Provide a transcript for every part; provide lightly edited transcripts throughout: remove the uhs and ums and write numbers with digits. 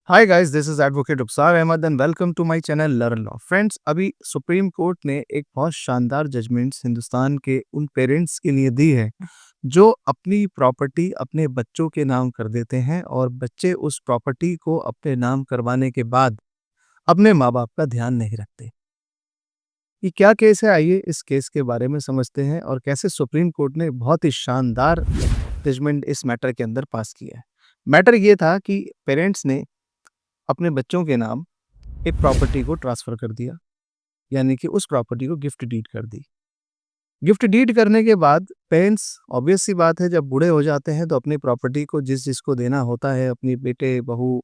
Hi guys, this is advocate Upsar Ahmad and welcome to my channel learn law. Friends, अभी supreme court ने एक बहुत शानदार जजमेंट्स हिंदुस्तान के उन पेरेंट्स के लिए दी है जो अपनी प्रॉपर्टी अपने बच्चों के नाम कर देते हैं और बच्चे उस प्रॉपर्टी को अपने नाम करवाने के बाद अपने माँ बाप का ध्यान नहीं रखते। ये क्या केस है, आइए इस केस के बारे में समझते हैं और कैसे सुप्रीम कोर्ट ने बहुत ही शानदार जजमेंट इस मैटर के अंदर पास किया है। मैटर ये था कि पेरेंट्स ने अपने बच्चों के नाम एक प्रॉपर्टी को ट्रांसफ़र कर दिया, यानी कि उस प्रॉपर्टी को गिफ्ट डीड कर दी। गिफ्ट डीड करने के बाद पेरेंट्स ऑब्वियस सी बात है, जब बूढ़े हो जाते हैं तो अपनी प्रॉपर्टी को जिसको देना होता है, अपनी बेटे, बहू,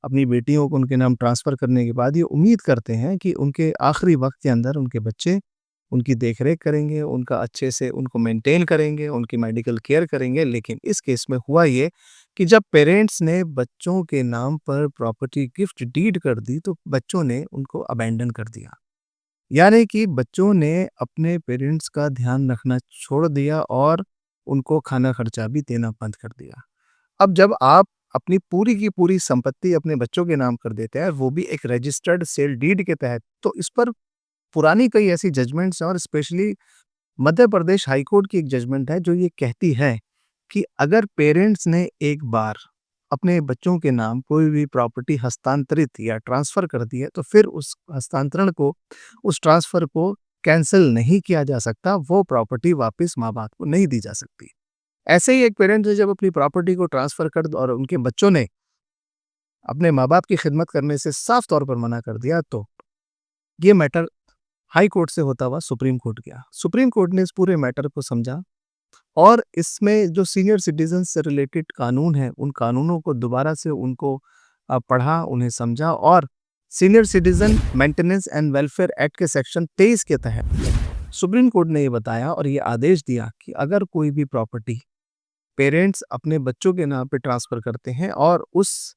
अपनी बेटियों को उनके नाम ट्रांसफ़र करने के बाद ये उम्मीद करते हैं कि उनके आखिरी वक़्त के अंदर उनके बच्चे उनकी देख-रेख करेंगे, उनका अच्छे से उनको मेंटेन करेंगे, उनकी मेडिकल केयर करेंगे। लेकिन इस केस में हुआ ये कि जब पेरेंट्स ने बच्चों के नाम पर प्रॉपर्टी गिफ्ट डीड कर दी, तो बच्चों ने उनको अबैंडन कर दिया। यानी कि बच्चों ने अपने पेरेंट्स का ध्यान रखना छोड़ दिया और उनको खाना खर्चा भी देना बंद कर दिया। अब जब आप अपनी पूरी की पूरी संपत्ति अपने बच्चों के नाम कर देते हैं, वो भी एक रजिस्टर्ड सेल डीड के तहत, तो इस पर पुरानी कई ऐसी जजमेंट्स हैं और specially Madhya Pradesh high court की एक जजमेंट है जो ये कहती है कि अगर पेरेंट्स ने एक बार अपने बच्चों के नाम कोई भी प्रॉपर्टी हस्तांतरित या ट्रांसफर कर दी है, तो फिर उस हस्तांतरण को, उस ट्रांसफर को कैंसिल नहीं किया जा सकता, वो प्रॉपर्टी वापस माँ बाप को नहीं दी जा सकती। ऐसे ही एक पेरेंट्स ने जब अपनी प्रॉपर्टी को ट्रांसफर कर दो और उनके बच्चों ने अपने माँ बाप की खिदमत करने से साफ तौर पर मना कर दिया, तो ये मैटर हाई कोर्ट से होता हुआ सुप्रीम कोर्ट गया। सुप्रीम कोर्ट ने इस पूरे मैटर को समझा और इसमें जो सीनियर सिटीजन से रिलेटेड कानून है, उन कानूनों को दोबारा से उनको पढ़ा, उन्हें समझा और senior citizen maintenance and welfare act के सेक्शन 23 के तहत सुप्रीम कोर्ट ने ये बताया और ये आदेश दिया कि अगर कोई भी प्रॉपर्टी पेरेंट्स अपने बच्चों के नाम पे ट्रांसफर करते हैं और उस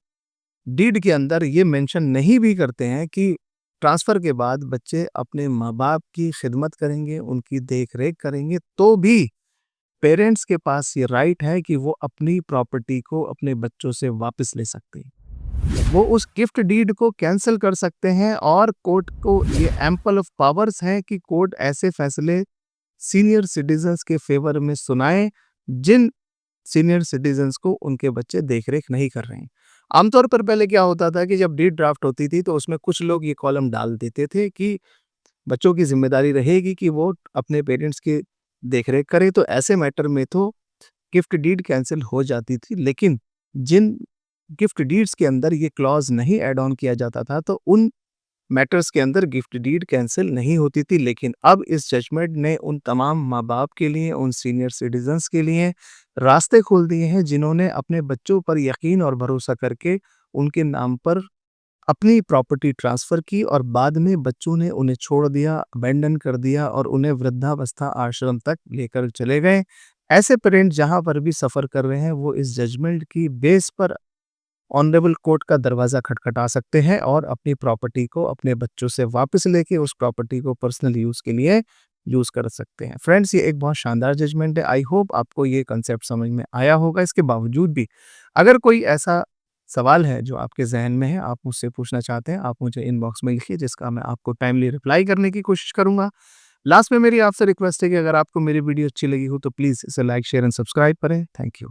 डीड के अंदर ये मेंशन नहीं भी करते हैं कि ट्रांसफ़र के बाद बच्चे अपने माँ-बाप की खिदमत करेंगे, उनकी देख-रेख करेंगे, तो भी पेरेंट्स के पास ये राइट है कि वो अपनी प्रॉपर्टी को अपने बच्चों से वापस ले सकते हैं। वो उस गिफ्ट डीड को कैंसल कर सकते हैं और कोर्ट को ये एम्पल ऑफ पावर्स हैं कि कोर्ट ऐसे फैसले सीनियर सिटीजन्स के फ़ेवर में सुनाए, जिन सीनियर सिटीजन्स को उनके बच्चे देख-रेख नहीं कर रहे हैं। आमतौर पर पहले क्या होता था कि जब डीड ड्राफ्ट होती थी, तो उसमें कुछ लोग ये कॉलम डाल देते थे कि बच्चों की ज़िम्मेदारी रहेगी कि वो अपने पेरेंट्स की देख-रेख करें, तो ऐसे मैटर में तो गिफ्ट डीड कैंसल हो जाती थी। लेकिन जिन गिफ्ट डीड्स के अंदर ये क्लॉज़ नहीं ऐड ऑन किया जाता था, तो उन मैटर्स के अंदर गिफ्ट डीड कैंसिल नहीं होती थी। लेकिन अब इस जजमेंट ने उन तमाम माँ-बाप के लिए, उन सीनियर सिटीज़न्स के लिए रास्ते खोल दिए हैं, जिन्होंने अपने बच्चों पर यकीन और भरोसा करके उनके नाम पर अपनी प्रॉपर्टी ट्रांसफ़र की और बाद में बच्चों ने उन्हें छोड़ दिया, अबैंडन कर दिया और उन्हें वृद्धावस्था आश्रम तक लेकर चले गए। ऐसे पेरेंट्स जहाँ पर भी सफ़र कर रहे हैं, वो इस जजमेंट की बेस पर ऑनरेबल कोर्ट का दरवाज़ा खटखटा सकते हैं और अपनी प्रॉपर्टी को अपने बच्चों से वापस लेके उस प्रॉपर्टी को पर्सनल यूज़ के लिए यूज़ कर सकते हैं। फ्रेंड्स, ये एक बहुत शानदार जजमेंट है। आई होप आपको ये कांसेप्ट समझ में आया होगा। इसके बावजूद भी अगर कोई ऐसा सवाल है जो आपके ज़हन में है, आप मुझसे पूछना चाहते हैं, आप मुझे इनबॉक्स में लिखिए, जिसका मैं आपको टाइमली रिप्लाई करने की कोशिश करूँगा। लास्ट में मेरी आपसे रिक्वेस्ट है कि अगर आपको मेरी वीडियो अच्छी लगी हो तो प्लीज़ इसे लाइक, शेयर एंड सब्सक्राइब करें। Thank you.